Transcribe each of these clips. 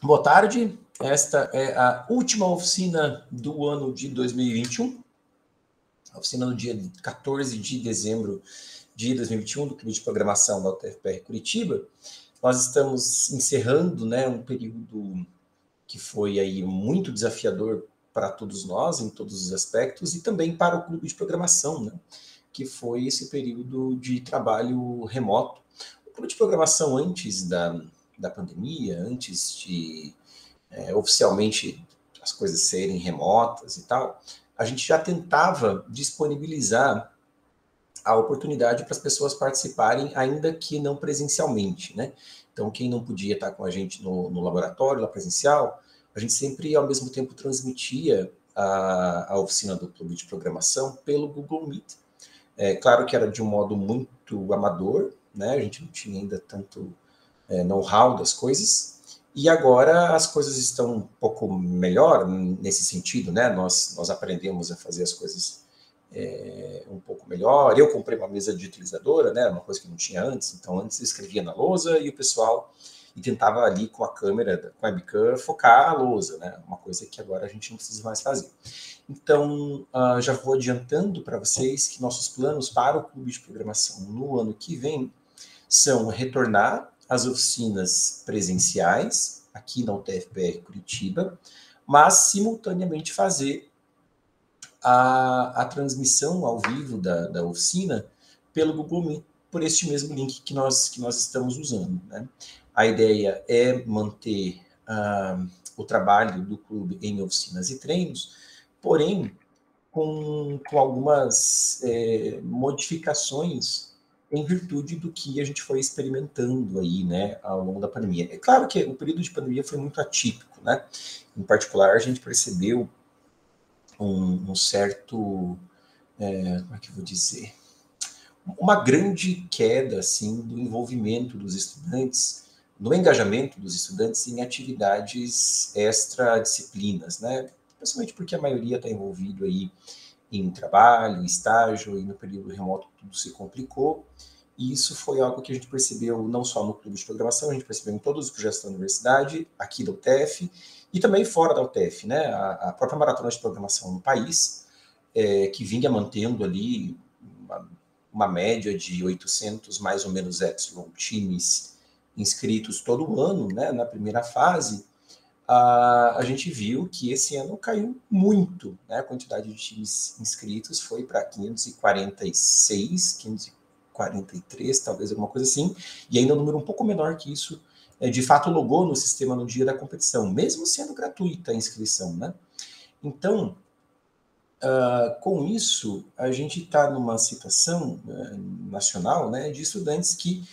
Boa tarde, esta é a última oficina do ano de 2021, a oficina no dia 14 de dezembro de 2021 do Clube de Programação da UTFPR Curitiba. Nós estamos encerrando, né, um período que foi aí muito desafiador para todos nós, em todos os aspectos, e também para o Clube de Programação, né, que foi esse período de trabalho remoto. O Clube de Programação antes da pandemia, antes de oficialmente as coisas serem remotas e tal, a gente já tentava disponibilizar a oportunidade para as pessoas participarem, ainda que não presencialmente, né? Então, quem não podia estar com a gente no laboratório, lá presencial, a gente sempre, ao mesmo tempo, transmitia a oficina do Clube de Programação pelo Google Meet. É claro que era de um modo muito amador, né? A gente não tinha ainda tanto know-how das coisas, e agora as coisas estão um pouco melhor nesse sentido, né? Nós aprendemos a fazer as coisas um pouco melhor. Eu comprei uma mesa digitalizadora, né? Uma coisa que não tinha antes. Então, antes eu escrevia na lousa e o pessoal tentava ali com a câmera, com a webcam, focar a lousa, né? Uma coisa que agora a gente não precisa mais fazer. Então, já vou adiantando para vocês que nossos planos para o Clube de Programação no ano que vem são retornar às oficinas presenciais, aqui na UTFPR Curitiba, mas simultaneamente fazer a transmissão ao vivo da oficina pelo Google Meet, por este mesmo link que nós estamos usando, né? A ideia é manter o trabalho do clube em oficinas e treinos, porém com algumas modificações em virtude do que a gente foi experimentando aí, né, ao longo da pandemia. É claro que o período de pandemia foi muito atípico, né? Em particular, a gente percebeu um certo, como é que eu vou dizer, uma grande queda, assim, do envolvimento dos estudantes, no engajamento dos estudantes em atividades extradisciplinas, né? Principalmente porque a maioria está envolvido aí em trabalho, em estágio, e no período remoto tudo se complicou. E isso foi algo que a gente percebeu não só no clube de programação, a gente percebeu em todos os projetos da universidade, aqui da UTF, e também fora da UTF, né? A própria maratona de programação no país, que vinha mantendo ali uma média de 800, mais ou menos, times inscritos todo ano, né? Na primeira fase, a gente viu que esse ano caiu muito, né? A quantidade de times inscritos foi para 546, 543, talvez alguma coisa assim, e ainda um número um pouco menor que isso, de fato logou no sistema no dia da competição, mesmo sendo gratuita a inscrição, né? Então, com isso, a gente está numa situação nacional, né, de estudantes que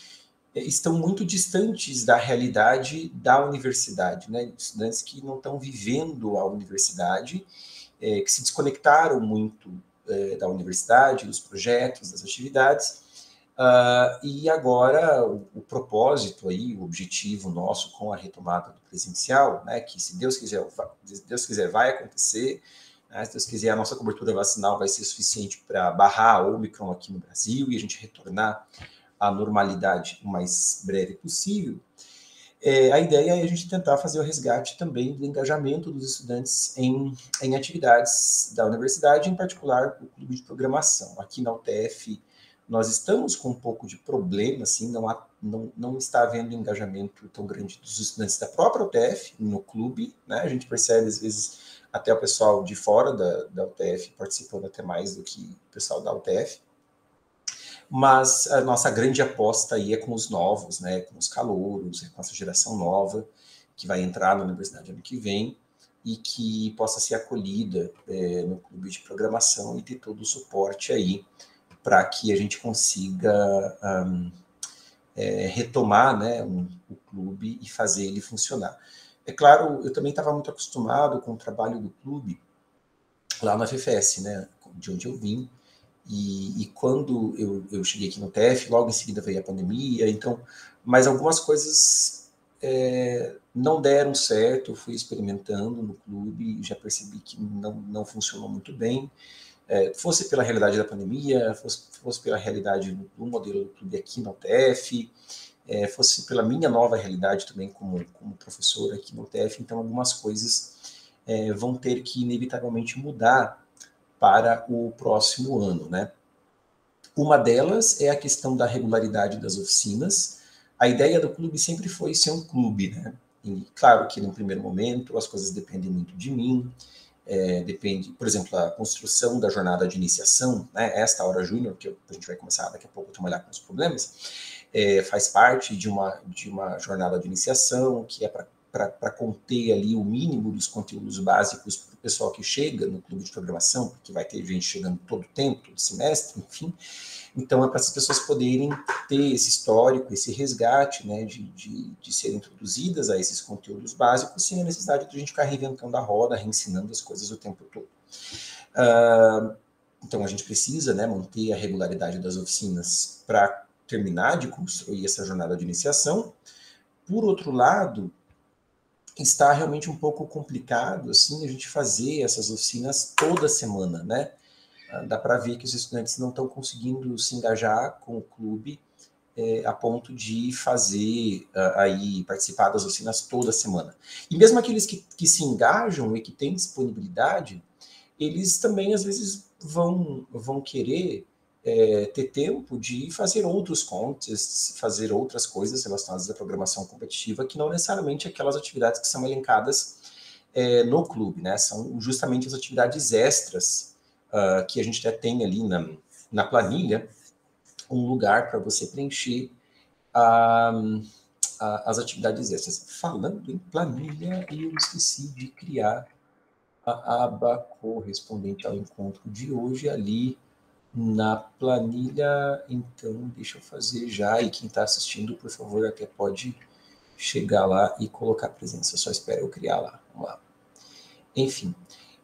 estão muito distantes da realidade da universidade, né? Estudantes que não estão vivendo a universidade, que se desconectaram muito da universidade, dos projetos, das atividades, e agora o propósito aí, o objetivo nosso com a retomada do presencial, né, que se Deus quiser vai acontecer, né, se Deus quiser a nossa cobertura vacinal vai ser suficiente para barrar a Omicron aqui no Brasil e a gente retornar a normalidade o mais breve possível, a ideia é a gente tentar fazer o resgate também do engajamento dos estudantes em atividades da universidade, em particular o clube de programação. Aqui na UTF, nós estamos com um pouco de problema, assim, não está havendo engajamento tão grande dos estudantes da própria UTF no clube, né? A gente percebe, às vezes, até o pessoal de fora da UTF participando até mais do que o pessoal da UTF. Mas a nossa grande aposta aí é com os novos, né, com os calouros, com essa geração nova que vai entrar na universidade ano que vem e que possa ser acolhida no clube de programação e ter todo o suporte aí para que a gente consiga retomar, né, o clube e fazer ele funcionar. É claro, eu também estava muito acostumado com o trabalho do clube lá na FFS, né, de onde eu vim, e quando eu cheguei aqui no TF, logo em seguida veio a pandemia, então, mas algumas coisas não deram certo, eu fui experimentando no clube, já percebi que não funcionou muito bem, fosse pela realidade da pandemia, fosse pela realidade do modelo do clube aqui no TF, fosse pela minha nova realidade também como professor aqui no UTF, então algumas coisas vão ter que inevitavelmente mudar para o próximo ano, né? Uma delas é a questão da regularidade das oficinas. A ideia do clube sempre foi ser um clube, né? E claro que no primeiro momento as coisas dependem muito de mim, depende, por exemplo, a construção da jornada de iniciação, né? Esta hora júnior, que a gente vai começar daqui a pouco a trabalhar com os problemas, faz parte de uma jornada de iniciação que é para conter ali o mínimo dos conteúdos básicos para o pessoal que chega no clube de programação, porque vai ter gente chegando todo o tempo, todo semestre, enfim. Então, é para essas pessoas poderem ter esse histórico, esse resgate, né, de serem introduzidas a esses conteúdos básicos, sem a necessidade de a gente ficar reinventando a roda, reensinando as coisas o tempo todo. Então, a gente precisa, né, manter a regularidade das oficinas para terminar de construir essa jornada de iniciação. Por outro lado, está realmente um pouco complicado, assim, a gente fazer essas oficinas toda semana, né? Dá para ver que os estudantes não estão conseguindo se engajar com o clube a ponto de fazer, participar das oficinas toda semana. E mesmo aqueles que se engajam e que têm disponibilidade, eles também, às vezes, vão querer ter tempo de fazer outros contests, fazer outras coisas relacionadas à programação competitiva, que não necessariamente aquelas atividades que são elencadas no clube, né? São justamente as atividades extras que a gente até tem ali na planilha, um lugar para você preencher as atividades extras. Falando em planilha, eu esqueci de criar a aba correspondente ao encontro de hoje ali na planilha, então deixa eu fazer já, e quem está assistindo, por favor, até pode chegar lá e colocar presença, só espera eu criar lá, vamos lá. Enfim,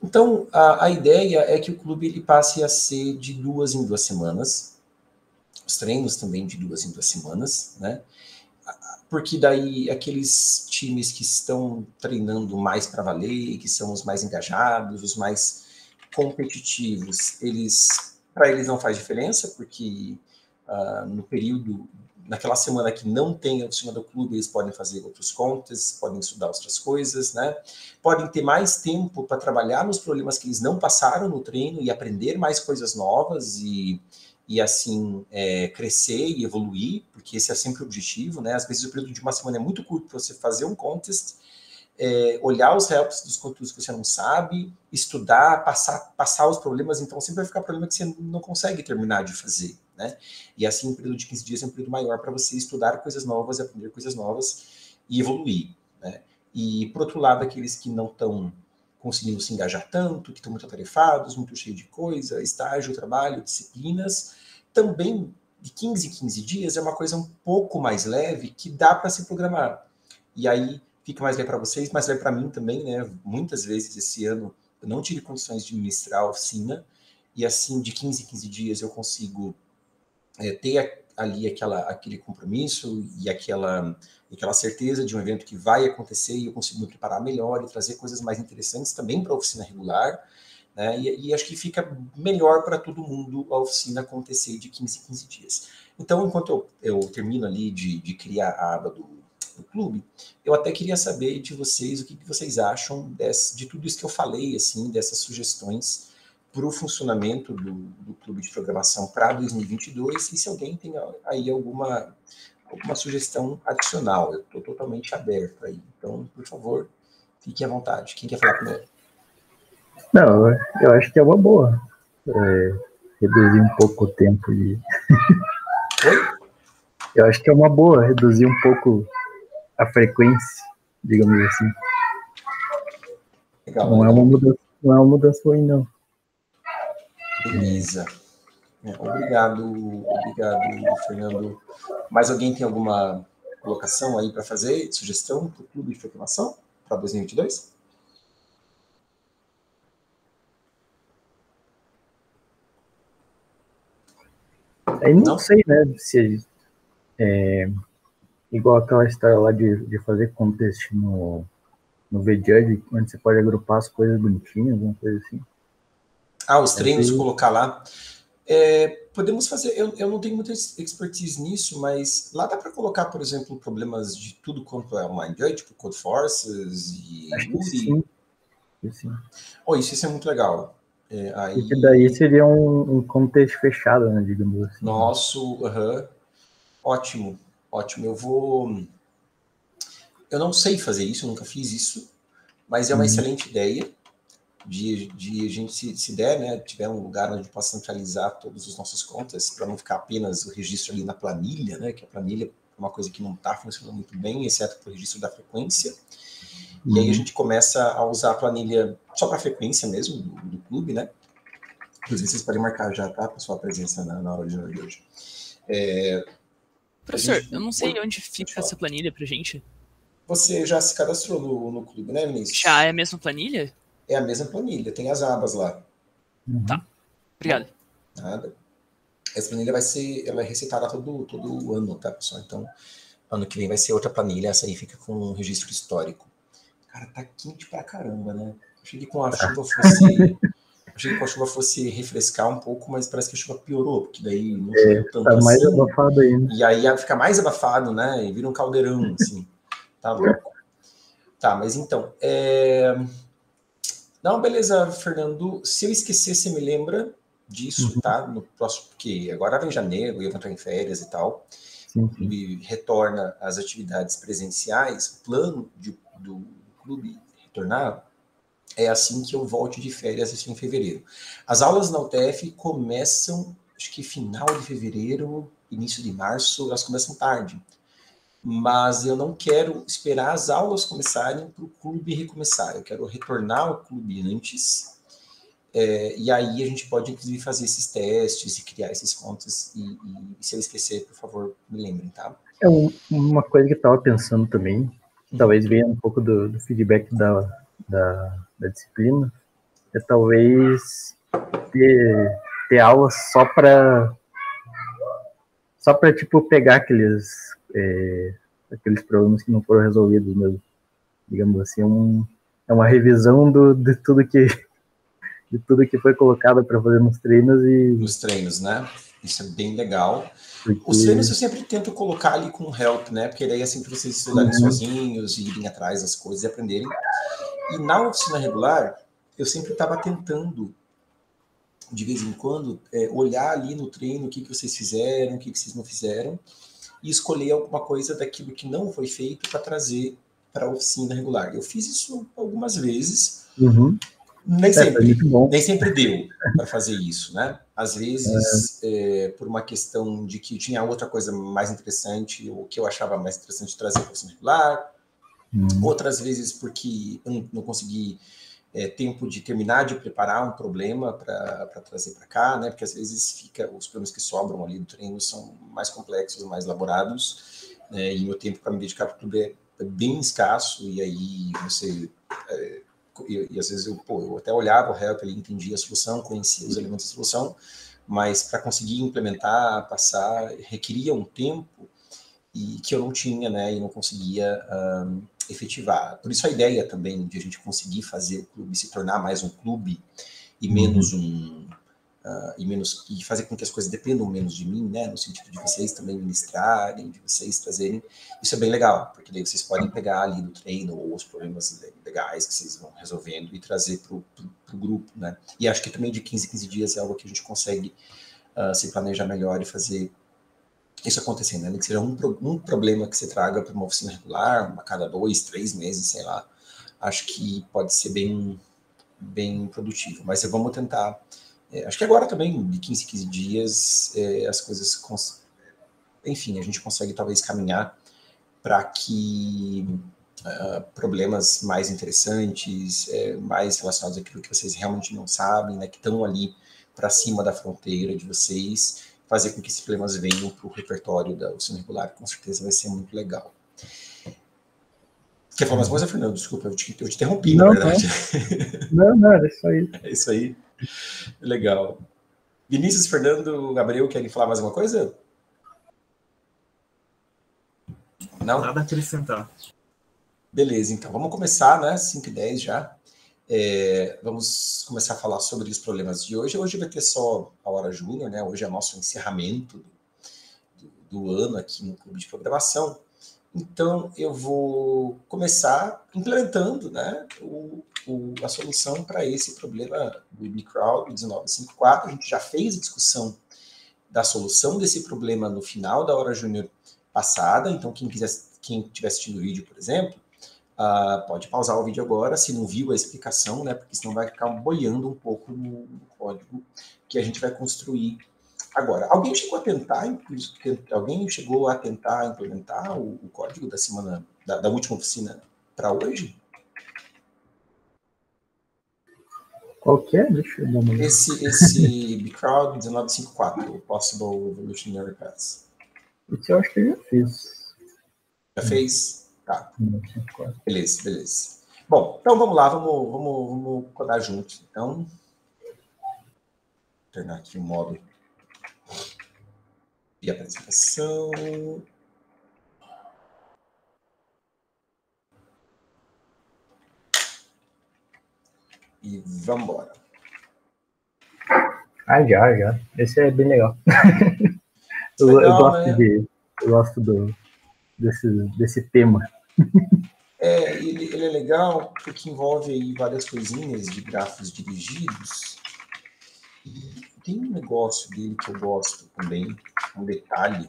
então a ideia é que o clube ele passe a ser de 2 em 2 semanas, os treinos também de 2 em 2 semanas, né? Porque daí aqueles times que estão treinando mais para valer, que são os mais engajados, os mais competitivos, para eles não faz diferença, porque no período, naquela semana que não tem a oficina do clube, eles podem fazer outros contests, podem estudar outras coisas, né? Podem ter mais tempo para trabalhar nos problemas que eles não passaram no treino e aprender mais coisas novas e assim, crescer e evoluir, porque esse é sempre o objetivo, né? Às vezes o período de uma semana é muito curto para você fazer um contest, olhar os helps dos conteúdos que você não sabe, estudar, passar os problemas, então sempre vai ficar problema que você não consegue terminar de fazer, né? E assim, um período de 15 dias é um período maior para você estudar coisas novas, aprender coisas novas e evoluir, né? E, por outro lado, aqueles que não estão conseguindo se engajar tanto, que estão muito atarefados, muito cheio de coisa, estágio, trabalho, disciplinas, também de 15 em 15 dias é uma coisa um pouco mais leve que dá para se programar. E aí fica mais leve para vocês, mais leve para mim também, né? Muitas vezes esse ano eu não tive condições de ministrar a oficina, e assim, de 15 em 15 dias eu consigo ter ali aquele compromisso e aquela certeza de um evento que vai acontecer, e eu consigo me preparar melhor e trazer coisas mais interessantes também para a oficina regular, né? E acho que fica melhor para todo mundo a oficina acontecer de 15 em 15 dias. Então, enquanto eu termino ali de criar a aba do clube, eu até queria saber de vocês o que vocês acham de tudo isso que eu falei, assim, dessas sugestões para o funcionamento do clube de programação para 2022, e se alguém tem aí alguma sugestão adicional. Eu estou totalmente aberto aí. Então, por favor, fique à vontade. Quem quer falar primeiro? Não, eu acho que é uma boa. Reduzir um pouco o tempo de... Oi? Eu acho que é uma boa reduzir um pouco a frequência, digamos assim. Legal, não é uma mudança ruim, não. Beleza. Obrigado, Fernando. Mais alguém tem alguma colocação aí para fazer, sugestão para o clube de programação para 2022? Aí não sei, né, se igual aquela história lá de fazer contest no VJudge, onde você pode agrupar as coisas bonitinhas, alguma coisa assim. Os treinos, colocar lá. Podemos fazer, eu não tenho muita expertise nisso, mas lá dá para colocar, por exemplo, problemas de tudo quanto é online, tipo Code Forces e Acho que URI. sim. Oh, isso é muito legal. Porque daí seria um contexto fechado, né, digamos assim. Nosso, ótimo. Eu não sei fazer isso, eu nunca fiz isso, mas é uma excelente ideia de a gente, se der, né, tiver um lugar onde possa centralizar todas as nossas contas, para não ficar apenas o registro ali na planilha, né, que a planilha é uma coisa que não está funcionando muito bem, exceto para o registro da frequência. E aí a gente começa a usar a planilha só para a frequência mesmo do clube, né? Inclusive, vocês podem marcar já, tá? A sua presença na hora de hoje. Professor, eu não sei onde fica essa planilha pra gente. Você já se cadastrou no clube, né, Vinícius? Já é a mesma planilha? É a mesma planilha, tem as abas lá. Tá, obrigado. Nada. Essa planilha ela é recitada todo ano, tá, pessoal? Então, ano que vem vai ser outra planilha, essa aí fica com um registro histórico. Cara, tá quente pra caramba, né? Achei que com a chuva fosse refrescar um pouco, mas parece que a chuva piorou, porque daí não choveu tanto tá assim. Mais abafado ainda. E aí fica mais abafado, né? E vira um caldeirão, assim. Tá louco. Tá, mas então. Não, beleza, Fernando. Se eu esquecer, você me lembra disso, tá? No próximo, porque agora vem janeiro, eu vou entrar em férias e tal. Sim. O clube retorna às atividades presenciais. O plano do clube retornar é assim que eu volte de férias, assim, em fevereiro. As aulas na UTF começam, acho que final de fevereiro, início de março, elas começam tarde. Mas eu não quero esperar as aulas começarem para o clube recomeçar. Eu quero retornar ao clube antes. E aí a gente pode, inclusive, fazer esses testes e criar esses contas. E se eu esquecer, por favor, me lembrem, tá? É uma coisa que eu estava pensando também, talvez venha um pouco do feedback da disciplina, é talvez ter aulas só para tipo, pegar aqueles problemas que não foram resolvidos mesmo. Digamos assim, é uma revisão de tudo que foi colocado para fazer nos treinos. Nos treinos, né? Isso é bem legal. Porque... Os treinos eu sempre tento colocar ali com help, né? Porque daí é assim para vocês estudarem sozinhos e irem atrás das coisas e aprenderem. E na oficina regular, eu sempre estava tentando, de vez em quando, olhar ali no treino o que vocês fizeram, o que vocês não fizeram, e escolher alguma coisa daquilo que não foi feito para trazer para a oficina regular. Eu fiz isso algumas vezes. Nem sempre deu para fazer isso, né? Às vezes, por uma questão de que tinha outra coisa mais interessante, ou que eu achava mais interessante trazer para o oficina regular. Outras vezes porque eu não consegui tempo de terminar de preparar um problema para trazer para cá, né? Porque às vezes os problemas que sobram ali do treino são mais complexos, mais elaborados, né? E meu tempo para me dedicar para o clube é bem escasso, e aí você... E às vezes eu até olhava o help ali, entendia a solução, conhecia os elementos da solução, mas para conseguir implementar, passar, requeria um tempo e que eu não tinha, né? E não conseguia efetivar. Por isso a ideia também de a gente conseguir fazer o clube se tornar mais um clube e menos e fazer com que as coisas dependam menos de mim, né, no sentido de vocês também ministrarem, de vocês trazerem, isso é bem legal, porque daí vocês podem pegar ali do treino ou os problemas legais que vocês vão resolvendo e trazer para o grupo, né, e acho que também de 15 em 15 dias é algo que a gente consegue se planejar melhor e fazer isso acontecendo, né, que seja um problema que você traga para uma oficina regular, a cada 2, 3 meses, sei lá, acho que pode ser bem produtivo, mas vamos tentar. Acho que agora também, de 15 em 15 dias, as coisas... Enfim, a gente consegue talvez caminhar para que problemas mais interessantes, mais relacionados àquilo que vocês realmente não sabem, né, que estão ali para cima da fronteira de vocês, fazer com que esses problemas venham para o repertório da oficina regular, com certeza vai ser muito legal. Quer falar mais coisa, Fernando? Desculpa, eu te interrompi, na verdade. Não, era só isso. É isso aí. Legal. Vinícius, Fernando, Gabriel, querem falar mais alguma coisa? Não? Nada a acrescentar. Beleza, então vamos começar, né? 5h10 já. Vamos começar a falar sobre os problemas de hoje. Hoje vai ter só a hora júnior, né? Hoje é nosso encerramento do ano aqui no Clube de Programação. Então, eu vou começar implementando, né, a solução para esse problema do IBCrowd 1954. A gente já fez a discussão da solução desse problema no final da hora júnior passada. Então, quem estiver assistindo o vídeo, por exemplo, pode pausar o vídeo agora, se não viu a explicação, né, porque senão vai ficar boiando um pouco no código que a gente vai construir agora. Alguém chegou a tentar implementar o código da semana, da última oficina para hoje? Qual que é? Deixa eu dar uma olhada. Esse IBCrowd 1954, Possible Evolutionary Paths. Esse eu acho que eu já fiz. Já fez? Tá. 1954. Beleza. Bom, então vamos lá, vamos codar junto. Então, vou tornar aqui o modo de apresentação. E vamos embora. Já. Esse é bem legal. Eu gosto desse tema. Ele é legal porque envolve aí várias coisinhas de grafos dirigidos. E tem um negócio dele que eu gosto também, um detalhe,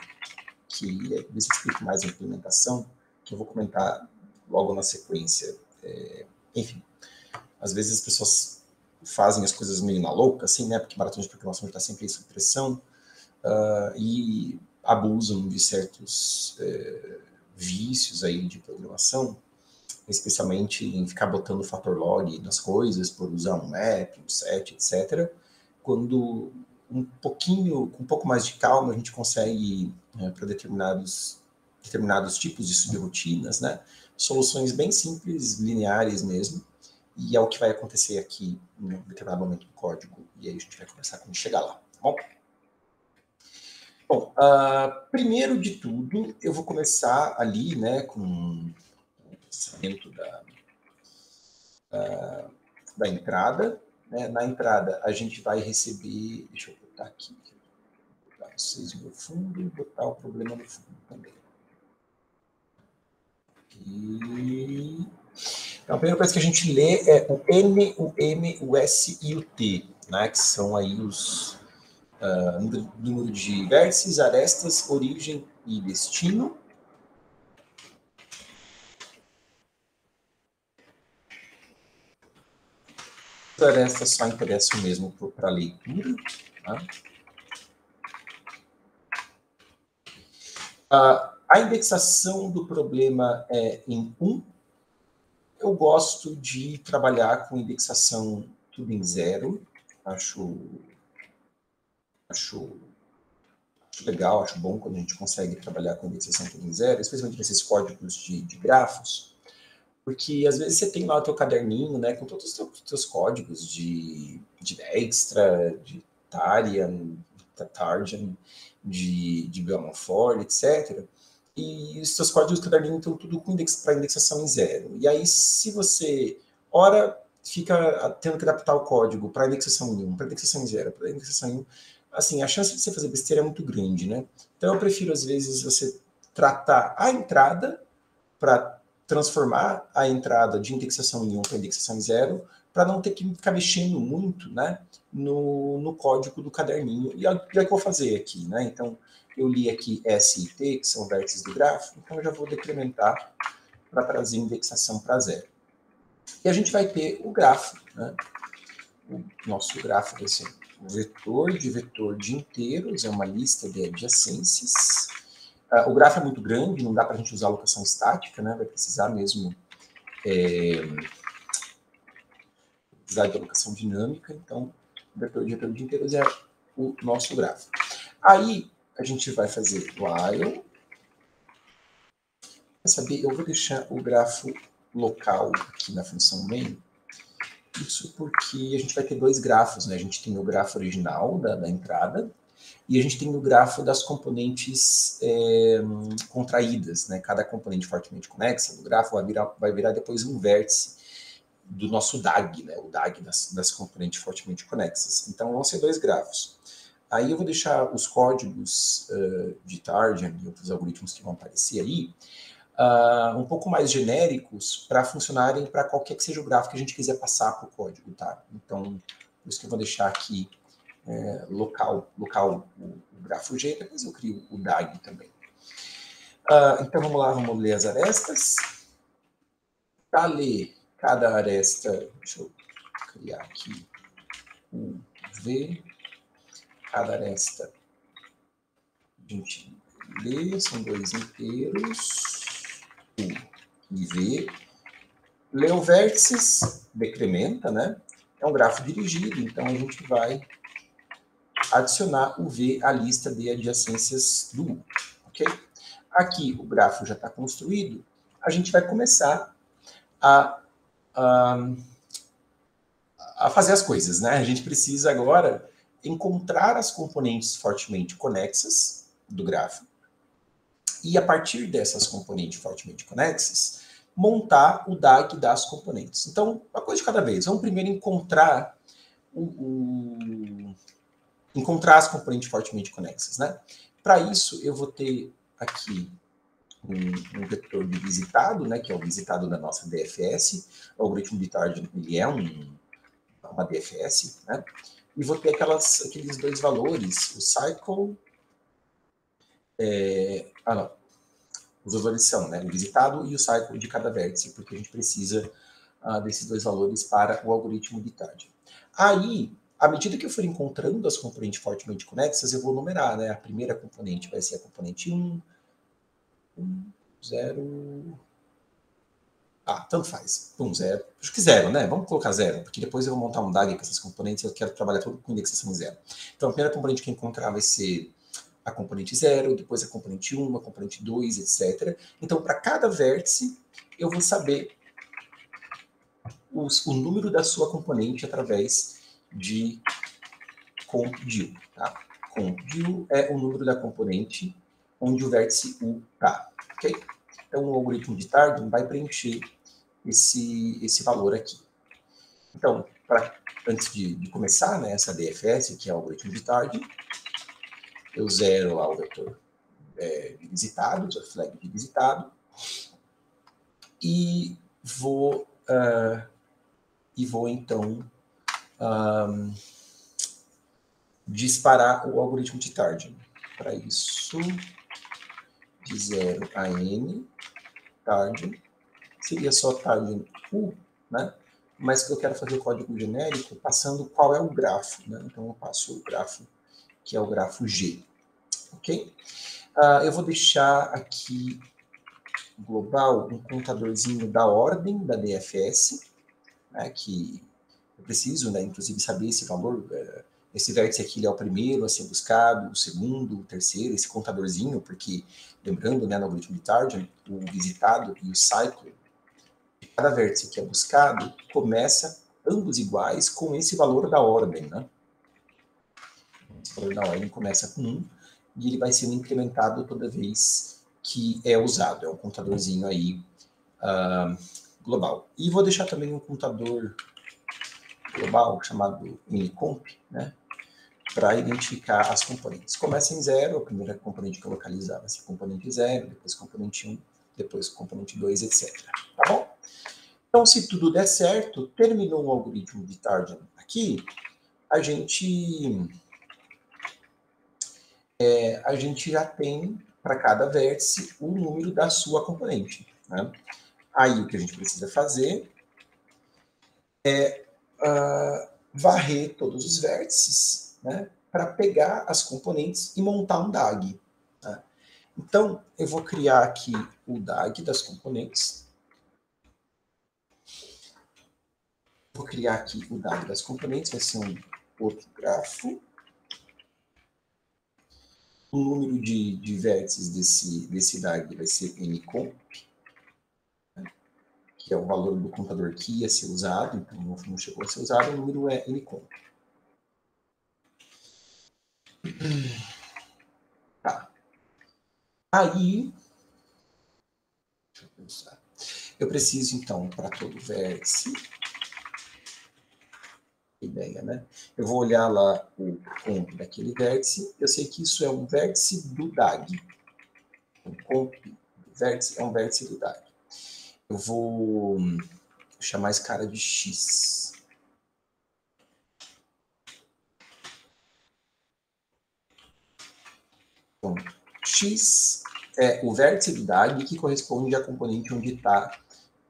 que depois eu explico mais a implementação, que eu vou comentar logo na sequência. Enfim, às vezes as pessoas fazem as coisas meio na louca, assim, né? Porque maratona de programação está sempre sob pressão, e abusam de certos vícios aí de programação, especialmente em ficar botando o fator log nas coisas, por usar um map, um set, etc. Quando com um pouco mais de calma, a gente consegue, para determinados tipos de subrotinas, né, soluções bem simples, lineares mesmo, e é o que vai acontecer aqui em um determinado momento do código, e aí a gente vai conversar quando chegar lá, tá bom? Bom, primeiro de tudo, eu vou começar ali, né, com o processamento da entrada, né? Na entrada, a gente vai receber, deixa eu botar aqui, botar vocês no fundo e botar o problema no fundo também. Então, a primeira coisa que a gente lê é o N, o M, o S e o T, né? Que são aí os número de vértices, arestas, origem e destino. As arestas só interessam mesmo para leitura. Tá? A indexação do problema é em 1. Eu gosto de trabalhar com indexação tudo em 0. Acho legal, acho bom quando a gente consegue trabalhar com indexação tudo em 0, especialmente nesses códigos de grafos, porque às vezes você tem lá o teu caderninho, né, com todos os teus códigos de Dijkstra, de Tarian, de Belmont, etc., e os seus códigos de caderninho estão tudo para indexação em 0. E aí, se você, ora, fica tendo que adaptar o código para indexação em 1, para indexação em 0, para indexação em 1, assim, a chance de você fazer besteira é muito grande, né? Então, eu prefiro, às vezes, você tratar a entrada para transformar a entrada de indexação em 1 para indexação em 0, para não ter que ficar mexendo muito, né, no código do caderninho. E é o que eu vou fazer aqui, né? Então, eu li aqui S e T, que são vértices do grafo, então eu já vou decrementar para trazer indexação para 0. E a gente vai ter o grafo, né? O nosso grafo vai ser um vetor de inteiros, é uma lista de adjacências. O grafo é muito grande, não dá para a gente usar alocação estática, né? Vai precisar mesmo precisar de alocação dinâmica, então o vetor de inteiros é o nosso grafo. Aí a gente vai fazer while. Quer saber? Eu vou deixar o grafo local aqui na função main. Isso porque a gente vai ter dois grafos, né? A gente tem o grafo original da entrada e a gente tem o grafo das componentes contraídas, né? Cada componente fortemente conexa do grafo vai virar depois um vértice. do nosso DAG, né? O DAG das componentes fortemente conexas. Então, vão ser 2 grafos. Aí eu vou deixar os códigos de Tardian e outros algoritmos que vão aparecer aí um pouco mais genéricos para funcionarem para qualquer que seja o grafo que a gente quiser passar para o código, tá? Então, por isso que eu vou deixar aqui local o grafo G, depois eu crio o DAG também. Então, vamos lá, vamos ler as arestas. Para ler cada aresta, deixa eu criar aqui o V, cada aresta a gente lê, são 2 inteiros, U e V. Leu vértices, decrementa, né? É um grafo dirigido, então a gente vai adicionar o V à lista de adjacências do U, ok? Aqui o grafo já está construído, a gente vai começar a fazer as coisas, né? A gente precisa agora encontrar as componentes fortemente conexas do grafo e, a partir dessas componentes fortemente conexas, montar o DAG das componentes. Então, uma coisa de cada vez. Vamos primeiro encontrar encontrar as componentes fortemente conexas, né? Para isso, eu vou ter aqui um vetor de visitado, né, que é o visitado da nossa DFS. O algoritmo de Tardian, ele é uma DFS, né? E vou ter aqueles 2 valores, o cycle... não. Os valores são, né, o visitado e o cycle de cada vértice, porque a gente precisa desses 2 valores para o algoritmo de Tardian. Aí, à medida que eu for encontrando as componentes fortemente conexas, eu vou numerar, né? A primeira componente vai ser a componente 1, 0... tanto faz. 0. Acho que 0, né? Vamos colocar 0, porque depois eu vou montar um DAG com essas componentes e eu quero trabalhar tudo com indexação 0. Então, a primeira componente que eu encontrar vai ser a componente 0, depois a componente 1, a componente 2, etc. Então, para cada vértice, eu vou saber o número da sua componente através de compDeal. Tá? CompDeal é o número da componente onde o vértice U está. Okay? Então, o algoritmo de Tardian vai preencher esse valor aqui. Então, antes de começar, né, essa DFS, que é o algoritmo de Tardian, eu zero lá o vetor de visitados, a flag de visitado, e vou então disparar o algoritmo de Tardian. Para isso, de 0 a n, Tardian, seria só Tardian U, né? Mas que eu quero fazer o código genérico passando qual é o grafo, né? Então eu passo o grafo, que é o grafo G, ok? Eu vou deixar aqui global um contadorzinho da ordem da DFS, né, que eu preciso, né, inclusive, saber esse valor. Esse vértice aqui ele é o primeiro a ser buscado, o segundo, o terceiro, esse contadorzinho, porque, lembrando, né, no algoritmo de Tardian, o visitado e o cycle, cada vértice que é buscado começa ambos iguais com esse valor da ordem, né? Esse valor da ordem começa com 1 e ele vai sendo incrementado toda vez que é usado. É um contadorzinho aí global. E vou deixar também um contador global chamado minicomp, né, para identificar as componentes. Começa em 0, a primeira componente que eu localizar vai ser componente 0, depois componente 1, depois componente 2, etc. Tá bom? Então, se tudo der certo, terminou o algoritmo de Tardian aqui, a gente já tem para cada vértice o número da sua componente, né? Aí o que a gente precisa fazer é varrer todos os vértices, né, para pegar as componentes e montar um DAG. Tá? Então, eu vou criar aqui o DAG das componentes. Vou criar aqui o DAG das componentes, vai ser um outro grafo. O número de vértices desse DAG vai ser ncomp, que é o valor do contador que ia ser usado, então não chegou a ser usado, o número é ncomp. Tá. Aí, deixa eu pensar. Eu preciso, então, para todo vértice, ideia, né? Eu vou olhar lá o comp daquele vértice, eu sei que isso é um vértice do DAG. O comp do vértice é um vértice do DAG. Eu vou chamar esse cara de X. Então, X é o vértice do DAG que corresponde à componente onde está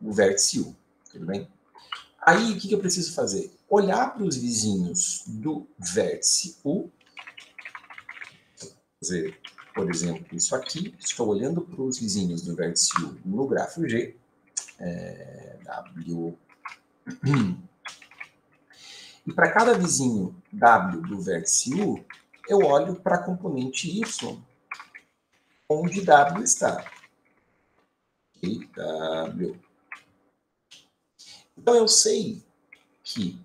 o vértice U. Tudo bem? Aí, o que eu preciso fazer? Olhar para os vizinhos do vértice U. Vou fazer, por exemplo, isso aqui. Estou olhando para os vizinhos do vértice U no grafo G. W. E para cada vizinho W do vértice U, eu olho para a componente Y, onde W está. Okay? W. Então, eu sei que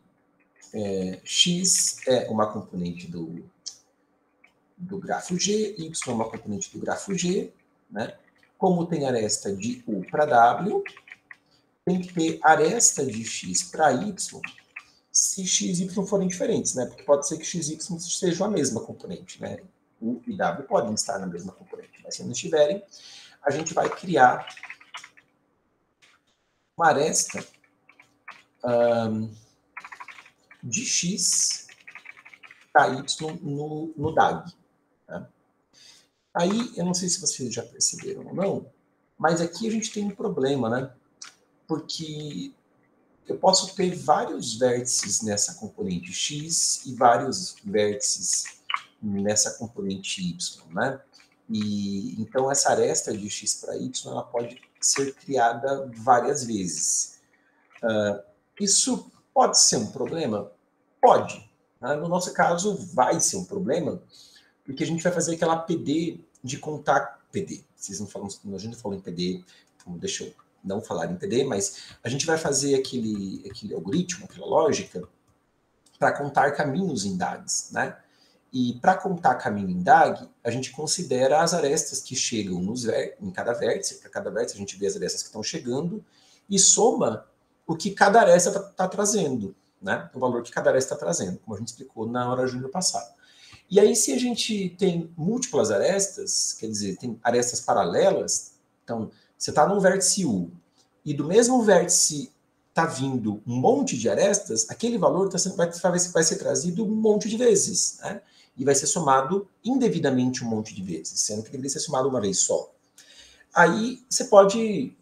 X é uma componente do grafo G, Y é uma componente do grafo G, né? Como tem aresta de U para W, tem que ter aresta de X para Y, se X e Y forem diferentes, né? Porque pode ser que X e Y sejam a mesma componente, né? U e W podem estar na mesma componente, mas se não estiverem, a gente vai criar uma aresta de X para Y no DAG. Tá? Aí, eu não sei se vocês já perceberam ou não, mas aqui a gente tem um problema, né? Porque eu posso ter vários vértices nessa componente X e vários vértices nessa componente Y, né? E então essa aresta de X para Y ela pode ser criada várias vezes. Isso pode ser um problema? Pode. Né? No nosso caso, vai ser um problema, porque a gente vai fazer aquela PD de contar PD. Vocês não falam, a gente não falou em PD, então deixa eu não falar em PD, mas a gente vai fazer aquele algoritmo, aquela lógica, para contar caminhos em DAGs, né? E para contar caminho em DAG, a gente considera as arestas que chegam em cada vértice. Para cada vértice, a gente vê as arestas que estão chegando e soma o que cada aresta está trazendo, né? O valor que cada aresta está trazendo, como a gente explicou na hora júnior passada. E aí, se a gente tem múltiplas arestas, quer dizer, tem arestas paralelas, então, você está num vértice U, e do mesmo vértice está vindo um monte de arestas, aquele valor vai ser trazido um monte de vezes, né? E vai ser somado indevidamente um monte de vezes, sendo que deveria ser somado uma vez só. Aí, você pode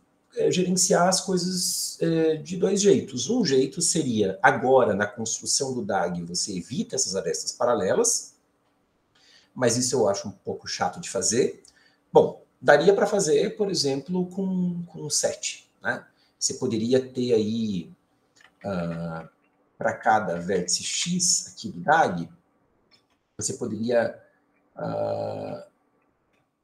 gerenciar as coisas de dois jeitos. Um jeito seria, agora, na construção do DAG, você evita essas arestas paralelas, mas isso eu acho um pouco chato de fazer. Bom, daria para fazer, por exemplo, com 7. Né? Você poderia ter aí, para cada vértice X aqui do DAG, você poderia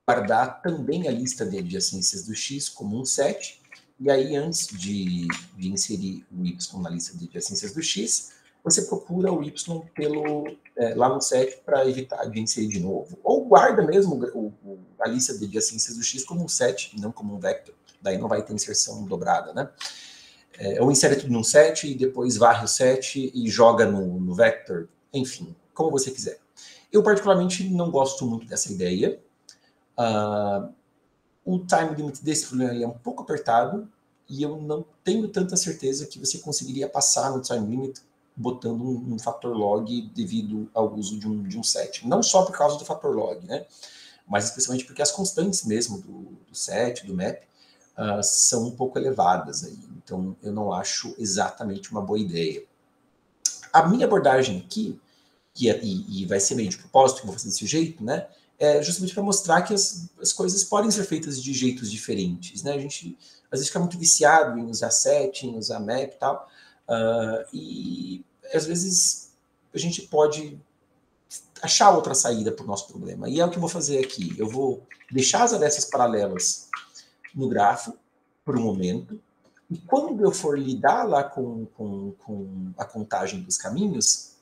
guardar também a lista de adjacências do X como um set, e aí antes de inserir o Y na lista de adjacências do X, você procura o Y lá no set para evitar de inserir de novo. Ou guarda mesmo a lista de adjacências do X como um set, não como um vector. Daí não vai ter inserção dobrada, né? Ou insere tudo num set e depois varre o set e joga no vector. Enfim, como você quiser. Eu particularmente não gosto muito dessa ideia. O time limit desse problema é um pouco apertado e eu não tenho tanta certeza que você conseguiria passar no time limit botando um fator log devido ao uso de um set. Não só por causa do fator log, né? Mas especialmente porque as constantes mesmo do set, do map, são um pouco elevadas aí. Então, eu não acho exatamente uma boa ideia. A minha abordagem aqui, e vai ser meio de propósito que eu vou fazer desse jeito, né? É justamente para mostrar que as coisas podem ser feitas de jeitos diferentes, né? A gente às vezes fica muito viciado em usar set, em usar map e tal, e às vezes a gente pode achar outra saída para o nosso problema. E é o que eu vou fazer aqui. Eu vou deixar as arestas paralelas no grafo por um momento, e quando eu for lidar lá com a contagem dos caminhos,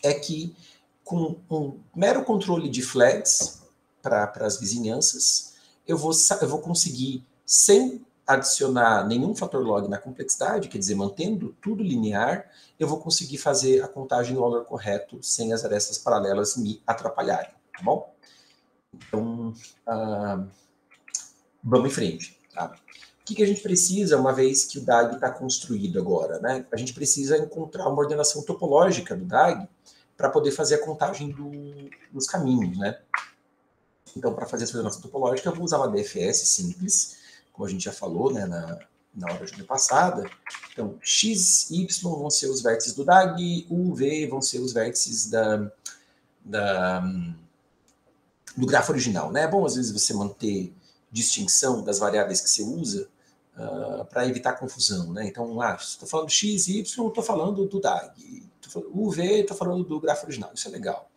é que com um mero controle de flags para as vizinhanças, eu vou conseguir, sem adicionar nenhum fator log na complexidade, quer dizer, mantendo tudo linear, eu vou conseguir fazer a contagem do valor correto sem as arestas paralelas me atrapalharem, tá bom? Então, vamos em frente, tá? O que a gente precisa, uma vez que o DAG está construído agora, né? A gente precisa encontrar uma ordenação topológica do DAG para poder fazer a contagem dos caminhos, né? Então, para fazer essa ordenação topológica, eu vou usar uma DFS simples, como a gente já falou, né, na hora de passada. Então, x, y vão ser os vértices do DAG, u, v vão ser os vértices do grafo original, né? É bom, às vezes, você manter distinção das variáveis que você usa para evitar confusão, né? Então, estou falando x, y, estou falando do DAG. U, v, estou falando do grafo original. Isso é legal.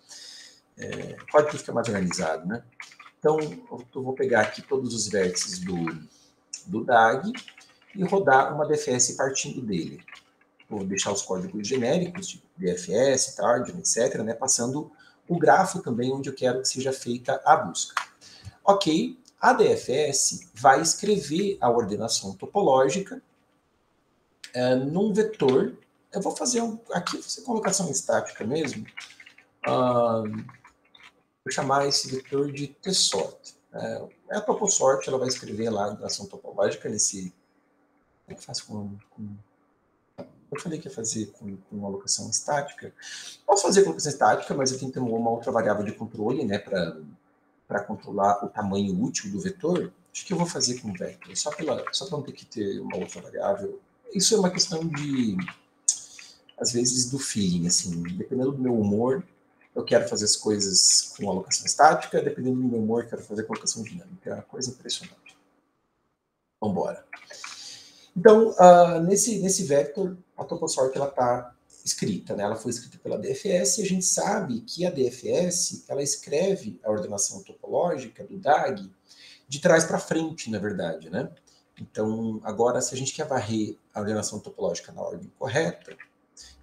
Pode que fica mais organizado, né? Então, eu vou pegar aqui todos os vértices do DAG e rodar uma DFS partindo dele. Vou deixar os códigos genéricos, tipo DFS, Target, etc., né, passando o grafo também onde eu quero que seja feita a busca. Ok, a DFS vai escrever a ordenação topológica num vetor. Eu vou fazer aqui, vou fazer colocação estática mesmo. Vou chamar esse vetor de tsort. A toposort, ela vai escrever lá a ordenação topológica nesse... Como é que faz com... Eu falei que ia fazer com alocação estática. Posso fazer com alocação estática, mas eu tenho que ter uma outra variável de controle, né, para controlar o tamanho útil do vetor. Acho que eu vou fazer com vector, só para não ter que ter uma outra variável. Isso é uma questão de, às vezes, do feeling, assim, dependendo do meu humor, eu quero fazer as coisas com alocação estática, dependendo do meu humor, eu quero fazer com alocação dinâmica. É uma coisa impressionante. Vamos embora. Então, nesse vector, a toposort está escrita, né? Ela foi escrita pela DFS, e a gente sabe que a DFS ela escreve a ordenação topológica do DAG de trás para frente, na verdade, né? Então, agora, se a gente quer varrer a ordenação topológica na ordem correta,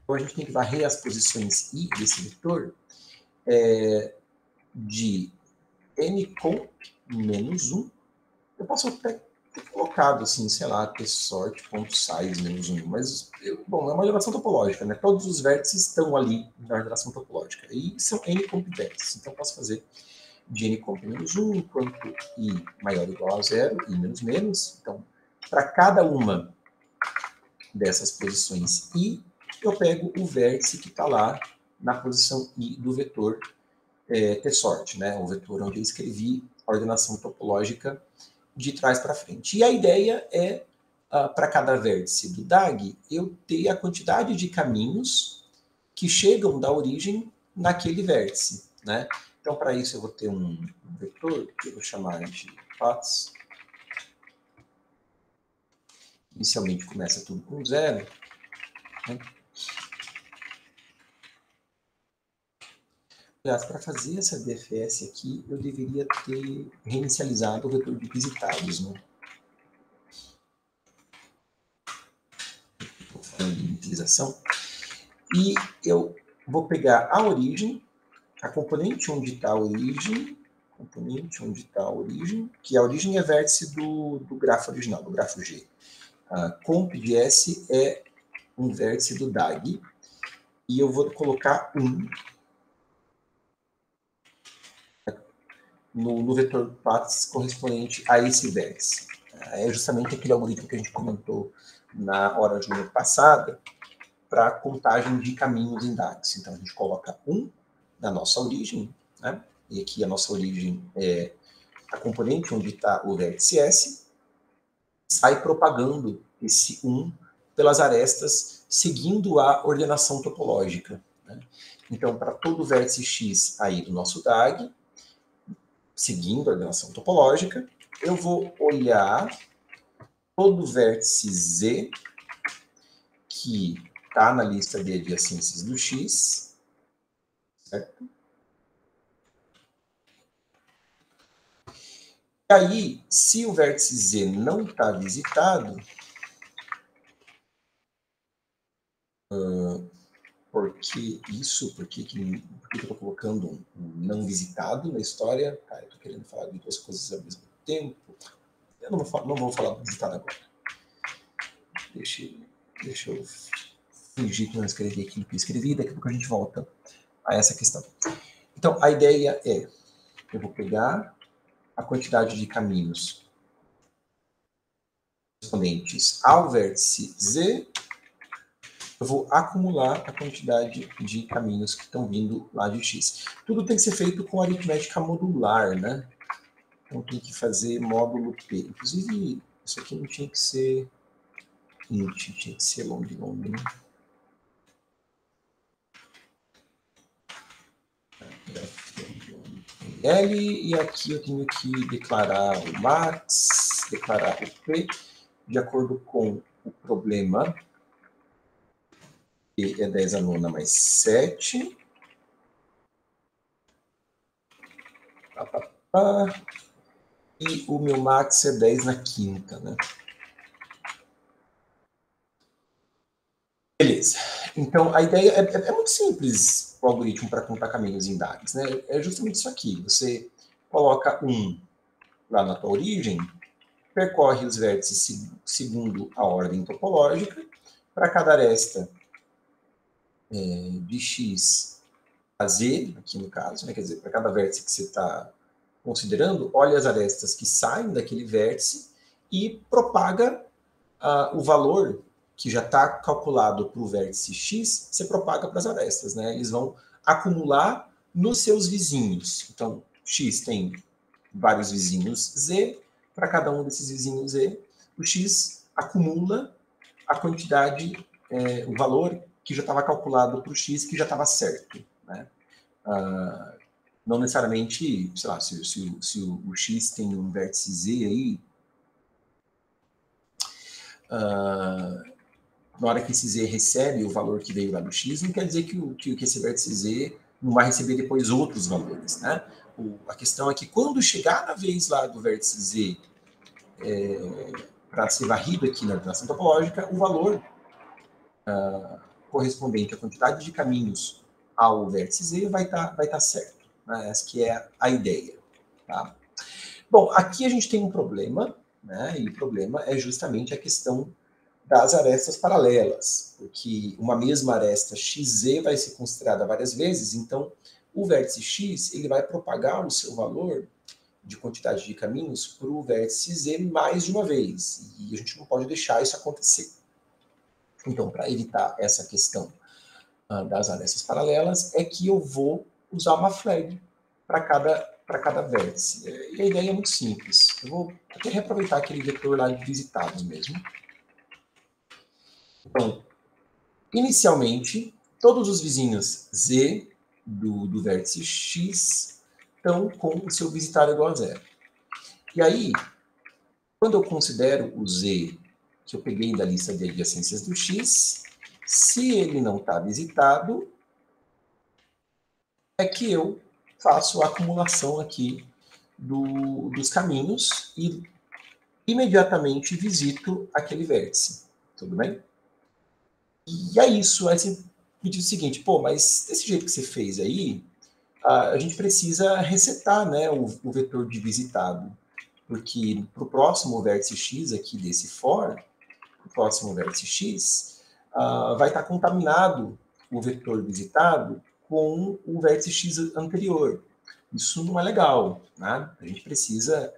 então a gente tem que varrer as posições i desse vetor de ncomp menos 1. Eu posso até ter colocado, assim, sei lá, tsort.size menos 1, mas, bom, é uma ordenação topológica, né? Todos os vértices estão ali na ordenação topológica, e são ncomp vértices, então eu posso fazer de ncomp menos 1, enquanto i maior ou igual a 0, i menos menos. Então, para cada uma dessas posições i, eu pego o vértice que está lá na posição i do vetor tsort, né? O vetor onde eu escrevi a ordenação topológica de trás para frente. E a ideia é, para cada vértice do DAG, eu ter a quantidade de caminhos que chegam da origem naquele vértice, né? Então, para isso, eu vou ter um vetor que eu vou chamar de paths. Inicialmente começa tudo com 0. Né? Aliás, para fazer essa DFS aqui, eu deveria ter reinicializado o vetor de visitados, né? Falando de inicialização. E eu vou pegar a origem, a componente onde está a origem, que a origem é vértice do grafo original, do grafo G. A comp de S é um vértice do DAG, e eu vou colocar 1 no vetor paths correspondente a esse vértice. É justamente aquele algoritmo que a gente comentou na hora de passada, para contagem de caminhos em DAGs. Então, a gente coloca 1 na nossa origem, né? E aqui a nossa origem é a componente onde está o vértice S, sai propagando esse 1 pelas arestas, seguindo a ordenação topológica. Né? Então, para todo vértice X aí do nosso DAG, seguindo a ordenação topológica, eu vou olhar todo vértice Z que está na lista de adjacências do X, certo? E aí, se o vértice Z não está visitado, por que isso? Por que eu estou colocando um não visitado na história? Eu estou querendo falar de duas coisas ao mesmo tempo. Eu não vou falar do visitado agora. Deixa eu fingir que não escrevi aquilo que eu escrevi, daqui a pouco a gente volta a essa questão. Então, a ideia é, eu vou pegar a quantidade de caminhos correspondentes ao vértice Z, eu vou acumular a quantidade de caminhos que estão vindo lá de X. Tudo tem que ser feito com aritmética modular, né? Então tem que fazer módulo P. Inclusive, isso aqui não tinha que ser int, tinha que ser long, né? L, e aqui eu tenho que declarar o max, declarar o P, de acordo com o problema, que é 10 a nona mais 7. E o meu max é 10 na quinta, né? Beleza. Então, a ideia é muito simples, o algoritmo para contar caminhos em dados, né? É justamente isso aqui. Você coloca um lá na tua origem, percorre os vértices segundo a ordem topológica, para cada aresta de X a Z, aqui no caso, né? Quer dizer, para cada vértice que você está considerando, olha as arestas que saem daquele vértice e propaga o valor que já está calculado para o vértice X, você propaga para as arestas, né? Eles vão acumular nos seus vizinhos. Então, X tem vários vizinhos Z, para cada um desses vizinhos Z, o X acumula a quantidade, o valor que já estava calculado para o X, que já estava certo, né? Não necessariamente, sei lá, se o X tem um vértice Z aí, na hora que esse Z recebe o valor que veio lá do X, não quer dizer que esse vértice Z não vai receber depois outros valores, né? A questão é que quando chegar na vez lá do vértice Z para ser varrido aqui na ordenação topológica, o valor correspondente à quantidade de caminhos ao vértice Z vai tá certo. Né? Essa que é a ideia. Tá? Bom, aqui a gente tem um problema, né? E o problema é justamente a questão das arestas paralelas, porque uma mesma aresta XZ vai ser considerada várias vezes, então o vértice X ele vai propagar o seu valor de quantidade de caminhos para o vértice Z mais de uma vez, e a gente não pode deixar isso acontecer. Então, para evitar essa questão das arestas paralelas, é que eu vou usar uma flag para cada vértice. E a ideia é muito simples. Eu vou até reaproveitar aquele vetor lá de visitados mesmo. Então, inicialmente, todos os vizinhos Z do vértice X estão com o seu visitado igual a 0. E aí, quando eu considero o Z que eu peguei da lista de adjacências do X, se ele não está visitado, é que eu faço a acumulação aqui dos caminhos e imediatamente visito aquele vértice. Tudo bem? E é isso. Aí você me diz o seguinte, pô, mas desse jeito que você fez aí, a gente precisa resetar, né, o vetor de visitado. Porque para o próximo vértice X aqui desse for, o próximo vértice X, vai estar contaminado o vetor visitado com o vértice X anterior. Isso não é legal, né? A gente precisa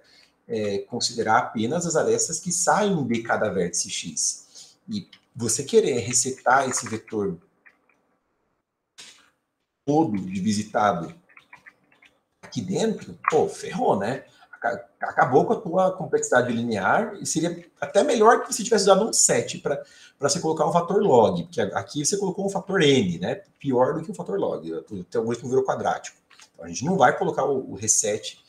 considerar apenas as arestas que saem de cada vértice X. E você querer resetar esse vetor todo de visitado aqui dentro, pô, ferrou, né? Acabou com a tua complexidade linear e seria até melhor que você tivesse usado um set para você colocar um fator log, porque aqui você colocou um fator n, né? Pior do que um fator log, o teu algoritmo virou quadrático. Então, a gente não vai colocar o reset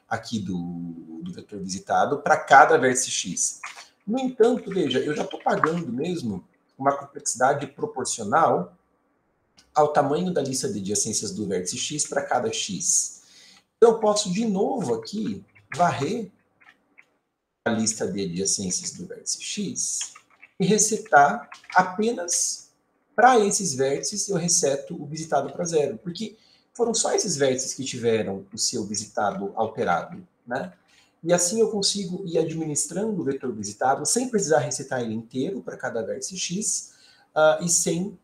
aqui do vetor visitado para cada vértice x. No entanto, veja, eu já estou pagando mesmo uma complexidade proporcional ao tamanho da lista de adjacências do vértice x para cada x. Então, eu posso, de novo, aqui, varrer a lista de adjacências do vértice x e resetar apenas para esses vértices eu reseto o visitado para 0, porque foram só esses vértices que tiveram o seu visitado alterado, né? E assim eu consigo ir administrando o vetor visitado sem precisar recitar ele inteiro para cada vértice x e sem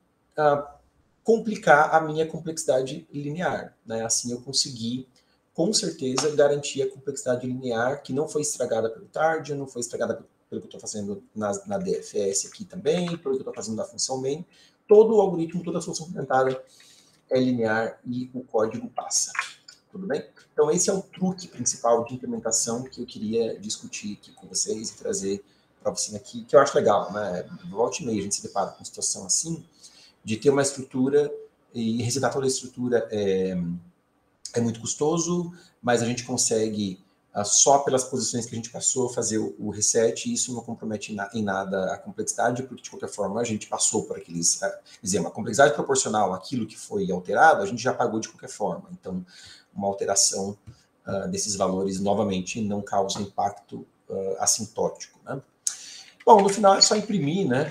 complicar a minha complexidade linear. Né? Assim eu consegui, com certeza, garantir a complexidade linear que não foi estragada pelo Target, não foi estragada pelo que eu estou fazendo na DFS aqui também, pelo que eu estou fazendo na função main. Todo o algoritmo, toda a solução implementada é linear e o código passa. Tudo bem? Então, esse é o truque principal de implementação que eu queria discutir aqui com vocês e trazer para você aqui, que eu acho legal, né? Volta e meia a gente se depara com uma situação assim, de ter uma estrutura e recitar toda a estrutura é muito custoso, mas a gente consegue, só pelas posições que a gente passou, fazer o reset, e isso não compromete em nada a complexidade, porque, de qualquer forma, a gente passou por aqueles... dizer, uma complexidade proporcional àquilo que foi alterado, a gente já pagou de qualquer forma. Então, uma alteração desses valores, novamente, não causa impacto assintótico. Né? Bom, no final é só imprimir, né,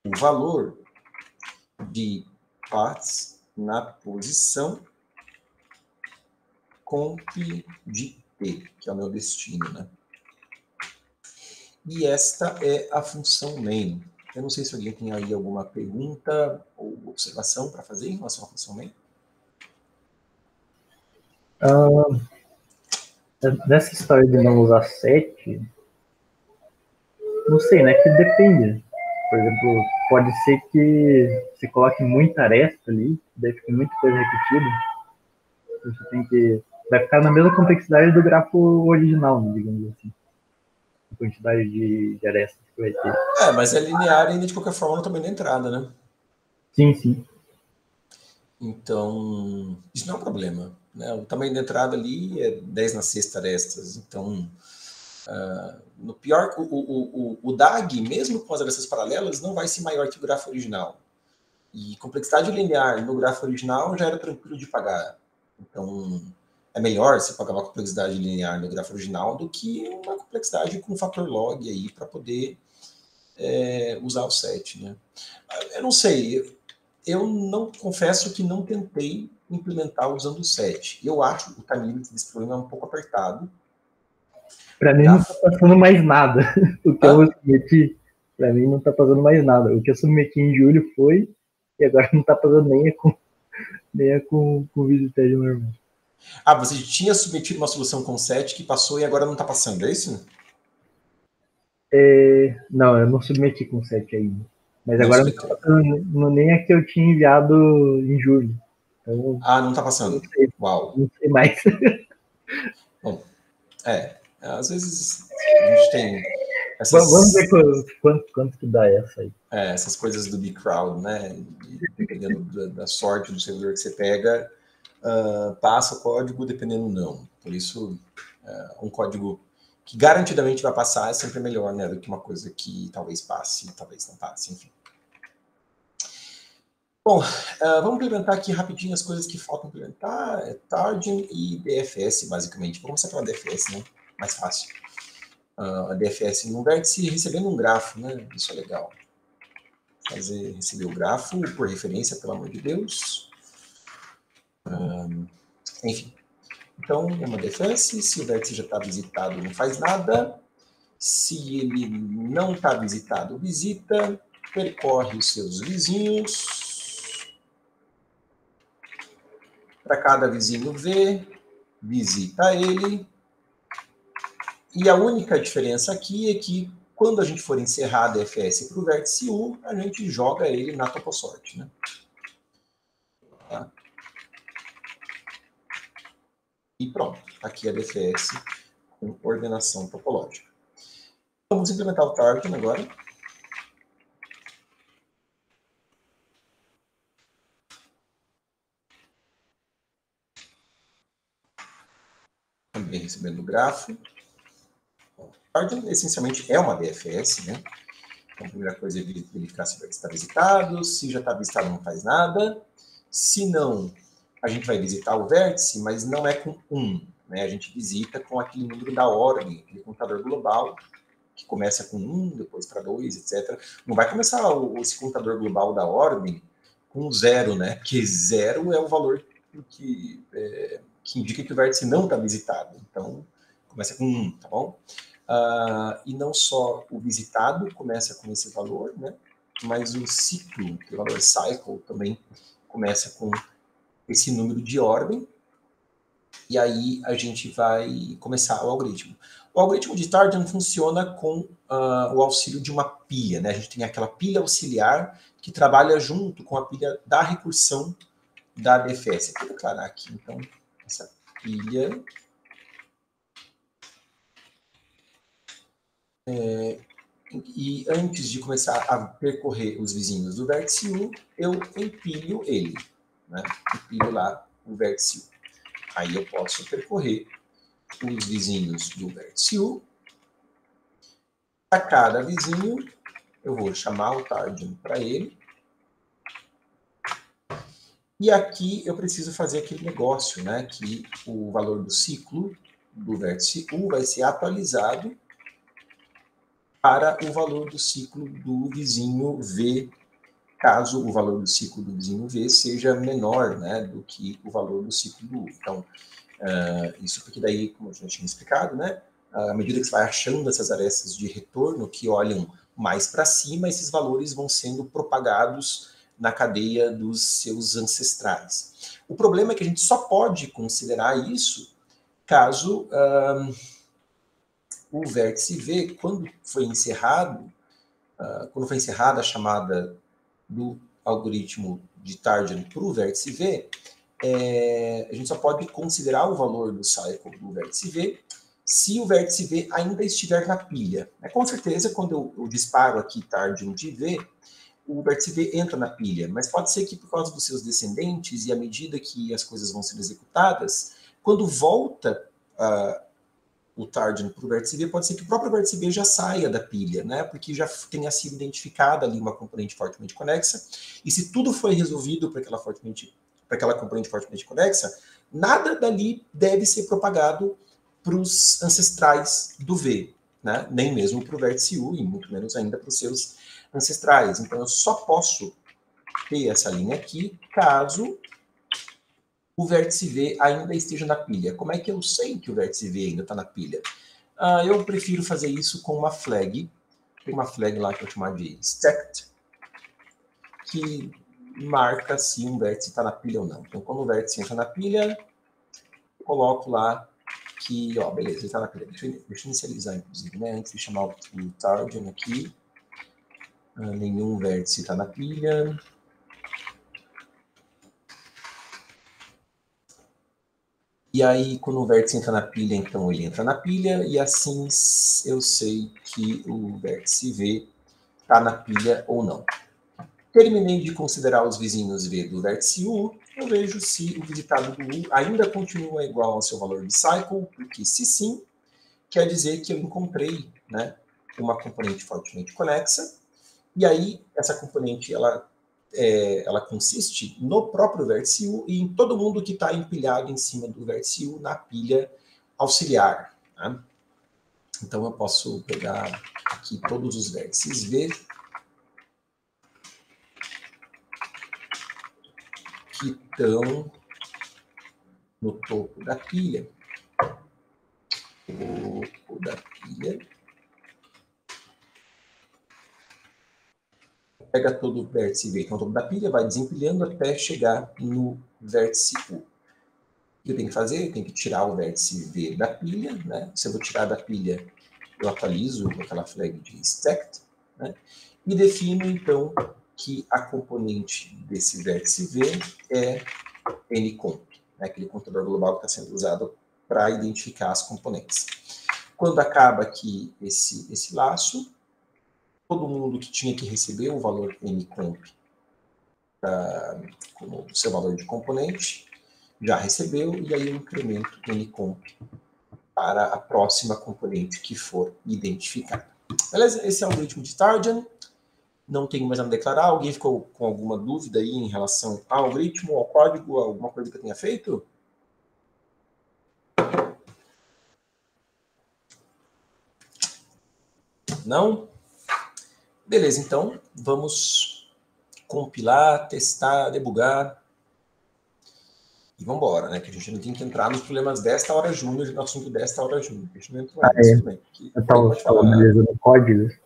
o valor de paths na posição comp de t, que é o meu destino, né? E esta é a função main. Eu não sei se alguém tem aí alguma pergunta ou observação para fazer em relação à função main. Nessa história de não usar set, não sei, né? Que depende. Por exemplo, pode ser que você coloque muita aresta ali, daí fica muita coisa repetida. Você tem que... Vai ficar na mesma complexidade do grafo original, digamos assim. A quantidade de arestas que vai ter. Mas é linear ainda de qualquer forma no tamanho da entrada, né? Sim, sim. Então, isso não é um problema. Né? O tamanho da entrada ali é 10 na sexta arestas. Então, no pior, o DAG, mesmo com as arestas paralelas, não vai ser maior que o grafo original. E complexidade linear no grafo original já era tranquilo de pagar. Então, é melhor você pagar uma complexidade linear no grafo original do que uma complexidade com fator log aí para poder usar o set. Né? Eu não sei, eu não confesso que não tentei implementar usando o set. Eu acho o time limit desse problema um pouco apertado. Para mim não está passando mais nada. O que eu submeti, para mim não está passando mais nada. O que eu submeti em julho foi, e agora não está passando nem com o VisiTed normal. Você tinha submetido uma solução com set que passou e agora não está passando, é isso? Não, eu não submeti com set ainda. Mas não agora não está passando nem a que eu tinha enviado em julho. Então, não está passando. Não sei, Uau. Não sei mais. Bom, às vezes a gente tem essas... Vamos ver quanto que dá essa aí. Essas coisas do big crowd, né? Dependendo da sorte do servidor que você pega, passa o código, dependendo não. Por isso, um código que garantidamente vai passar é sempre melhor, né? Do que uma coisa que talvez passe, talvez não passe, enfim. Bom, vamos implementar aqui rapidinho as coisas que faltam implementar. Target e DFS, basicamente. Vamos começar pela DFS, né? Mais fácil. A DFS no vértice recebendo um grafo, né? Isso é legal. Receber o grafo por referência, pelo amor de Deus. Enfim. Então, é uma DFS. Se o vértice já está visitado, não faz nada. Se ele não está visitado, visita. Percorre os seus vizinhos. Para cada vizinho ver, visita ele. E a única diferença aqui é que, quando a gente for encerrar a DFS para o vértice U, a gente joga ele na toposort. Né? Tá? E pronto, aqui a DFS com ordenação topológica. Então, vamos implementar o target agora. Também recebendo o grafo. O target, essencialmente, é uma DFS, né? Então, a primeira coisa é verificar se está visitado. Se já está visitado, não faz nada. Se não, a gente vai visitar o vértice, mas não é com 1. Né? A gente visita com aquele número da ordem, aquele contador global, que começa com 1, depois para 2, etc. Não vai começar esse contador global da ordem com 0, né? Porque 0 é o valor que que indica que o vértice não está visitado. Então, começa com 1, tá bom? E não só o visitado começa com esse valor, né? Mas o ciclo, que é o valor cycle, também começa com esse número de ordem. E aí a gente vai começar o algoritmo. O algoritmo de Tardian funciona com o auxílio de uma pilha, né? A gente tem aquela pilha auxiliar que trabalha junto com a pilha da recursão da DFS. Eu vou declarar aqui, então, essa pilha. E antes de começar a percorrer os vizinhos do vértice U, eu empilho ele, né? Empilho lá o vértice U. Aí eu posso percorrer os vizinhos do vértice U. Para cada vizinho, eu vou chamar o Tardian para ele. E aqui eu preciso fazer aquele negócio, né? Que o valor do ciclo do vértice U vai ser atualizado para o valor do ciclo do vizinho V, caso o valor do ciclo do vizinho V seja menor, né, do que o valor do ciclo do U. Então, isso porque daí, como eu já tinha explicado, né, à medida que você vai achando essas arestas de retorno que olham mais para cima, esses valores vão sendo propagados na cadeia dos seus ancestrais. O problema é que a gente só pode considerar isso caso o vértice V, quando foi encerrada a chamada do algoritmo de Tardian para o vértice V, a gente só pode considerar o valor do cycle do vértice V se o vértice V ainda estiver na pilha. Com certeza, quando eu disparo aqui Tardian de V, o vértice V entra na pilha, mas pode ser que por causa dos seus descendentes e à medida que as coisas vão sendo executadas, quando volta o Tardian para o vértice V, pode ser que o próprio vértice V já saia da pilha, né? Porque já tenha sido identificada ali uma componente fortemente conexa, e se tudo foi resolvido para aquela componente fortemente conexa, nada dali deve ser propagado para os ancestrais do V, né? Nem mesmo para o vértice U, e muito menos ainda para os seus ancestrais. Então eu só posso ter essa linha aqui caso o vértice V ainda esteja na pilha. Como é que eu sei que o vértice V ainda está na pilha? Eu prefiro fazer isso com uma flag. Tem uma flag lá que eu chamar de stacked, que marca se um vértice está na pilha ou não. Então, quando o vértice entra na pilha, eu coloco lá que, ó, beleza, ele está na pilha. Deixa eu inicializar, inclusive, né? Antes de chamar o Tardian aqui. Nenhum vértice está na pilha. E aí, quando o vértice entra na pilha, então ele entra na pilha, e assim eu sei que o vértice V está na pilha ou não. Terminei de considerar os vizinhos V do vértice U, eu vejo se o visitado do U ainda continua igual ao seu valor de cycle, porque se sim, quer dizer que eu encontrei, né, uma componente fortemente conexa, e aí essa componente ela consiste no próprio vértice U e em todo mundo que está empilhado em cima do vértice U na pilha auxiliar. Tá? Então eu posso pegar aqui todos os vértices V que estão no topo da pilha. Topo da pilha. Pega todo o vértice V que é no topo da pilha, vai desempilhando até chegar no vértice U. O que eu tenho que fazer? Eu tenho que tirar o vértice V da pilha, né? Se eu vou tirar da pilha, eu atualizo com aquela flag de stacked, né? E defino, então, que a componente desse vértice V é ncomp, né? Aquele contador global que está sendo usado para identificar as componentes. Quando acaba aqui esse laço, todo mundo que tinha que receber o valor ncomp como seu valor de componente já recebeu, e aí eu incremento ncomp para a próxima componente que for identificada. Beleza? Esse é o algoritmo de Tardian. Não tenho mais nada a declarar. Alguém ficou com alguma dúvida aí em relação ao algoritmo, ao código, alguma coisa que eu tenha feito? Não? Beleza, então vamos compilar, testar, debugar vamos embora, né? Que a gente não tem que entrar nos problemas desta hora júnior, no assunto desta hora júnior. A gente não entrou nisso também. Eu tava analisando códigos.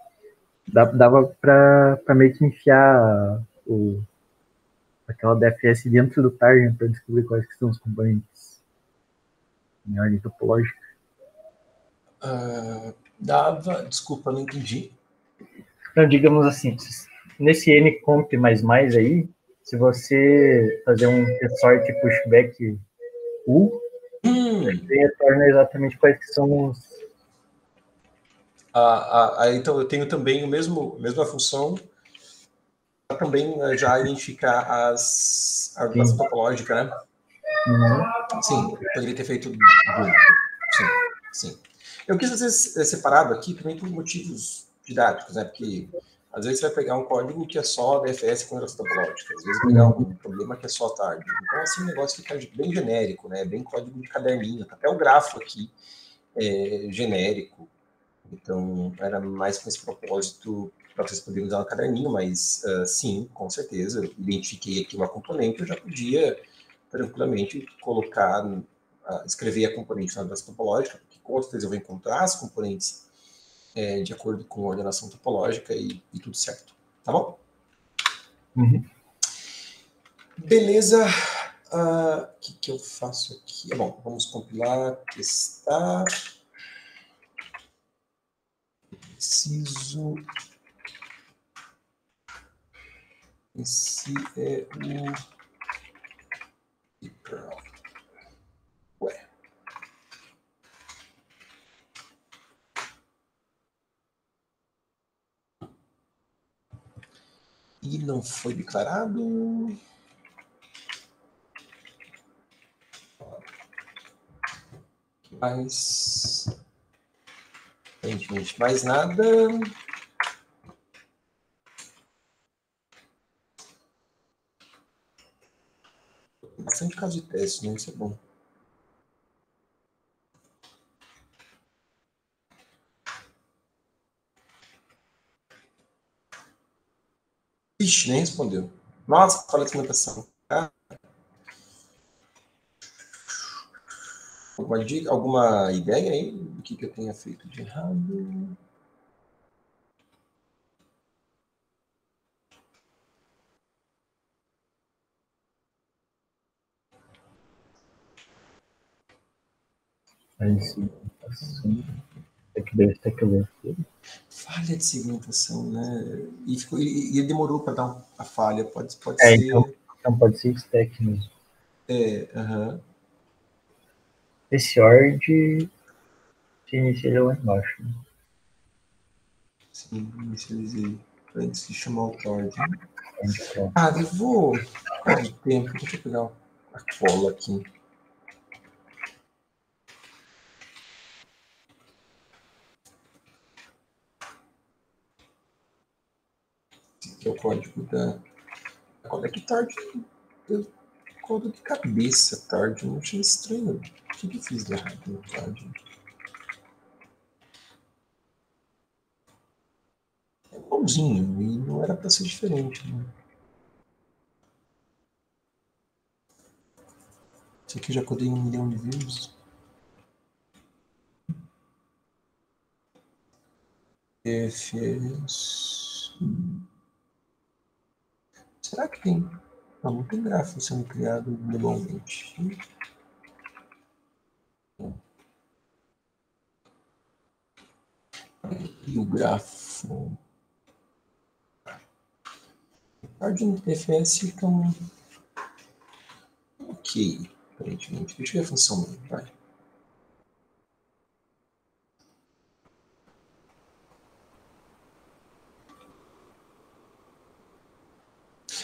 Dava pra meio que enfiar aquela DFS dentro do target para descobrir quais que são os componentes em ordem topológica. Dava, desculpa, não entendi. Então, digamos assim, nesse ncomp++ aí, se você fazer um resort pushback U, você retorna exatamente quais que são os... Então eu tenho também a mesma função para também já identificar a relação topológica, né? Sim, poderia ter feito junto. Sim. Eu quis fazer separado aqui também por motivos didáticos, né? Porque às vezes você vai pegar um código que é só DFS com relação topológica, às vezes vai pegar um problema que é só target. Então, assim, o negócio fica bem genérico, né? Bem código de caderninho. Até o grafo aqui é genérico. Então, era mais com esse propósito para vocês poderem usar no caderninho, mas sim, com certeza, eu identifiquei aqui uma componente, eu já podia tranquilamente colocar, escrever a componente na ordenação topológica, porque com certeza eu vou encontrar as componentes de acordo com a ordenação topológica e tudo certo. Tá bom? Beleza. O que eu faço aqui? Bom, vamos compilar, testar. Preciso... Esse é o... Ué. E não foi declarado. Mas... Aparentemente, mais nada. Bastante caso de teste, né? Isso é bom. Ixi, nem respondeu. Nossa, fala de documentação. Alguma dica, alguma ideia aí do que eu tenha feito de errado? Falha de segmentação, né? E demorou para dar a falha. Pode ser. Então pode ser stack mesmo. Esse ORD se inicializou lá embaixo. Né? Sim, inicializei. Antes de chamar o Tord. Eu vou. Por causa do tempo, deixa eu pegar a cola aqui. Esse aqui é o código da. Olha que Tord. Código de cabeça, Tord. Eu achei estranho. O que eu fiz de errado no Tord? É igualzinho, e não era para ser diferente. Né? Isso aqui eu já codei 1 milhão de vezes. FS. Será que tem? Não tem grafo sendo criado globalmente. E o grafo. A ordem de FS ficam ok, aparentemente. Deixa eu ver a função mesmo, vai.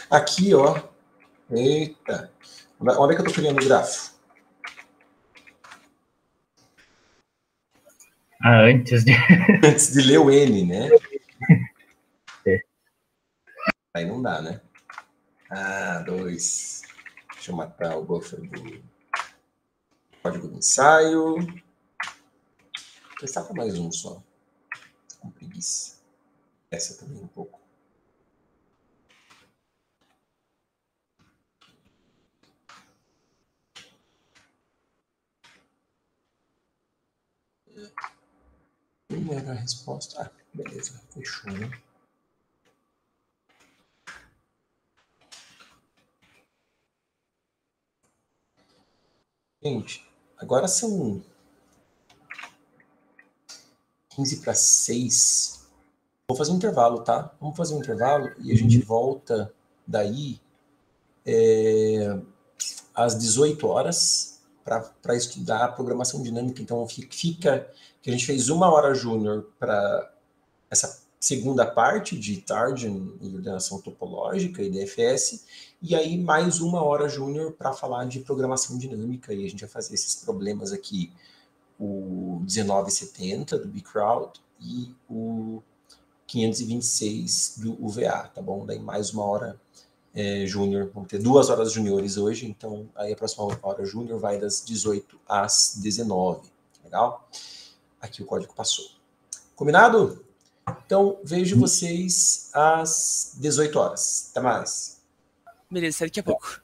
Aqui, ó. Eita. Onde é que eu estou criando o grafo? Antes de... Antes de ler o N, né? Aí não dá, né? 2. Deixa eu matar o buffer do código do ensaio. Vou testar para mais um só. Com preguiça. Essa também um pouco. Não era a resposta. Ah, beleza, fechou, né? Gente, agora são 15 para 6. Vou fazer um intervalo, tá? Vamos fazer um intervalo e a gente volta daí às 18 horas para estudar a programação dinâmica. Então, fica que a gente fez 1 hora júnior para essa segunda parte de Target e ordenação topológica e DFS, e aí mais 1 hora júnior para falar de programação dinâmica, e a gente vai fazer esses problemas aqui, o 1970 do bCrowd e o 526 do UVA, tá bom? Daí mais 1 hora júnior, vamos ter 2 horas juniores hoje, então aí a próxima hora júnior vai das 18 às 19, legal? Aqui o código passou. Combinado? Então, vejo vocês às 18 horas. Até mais. Beleza, até daqui a pouco.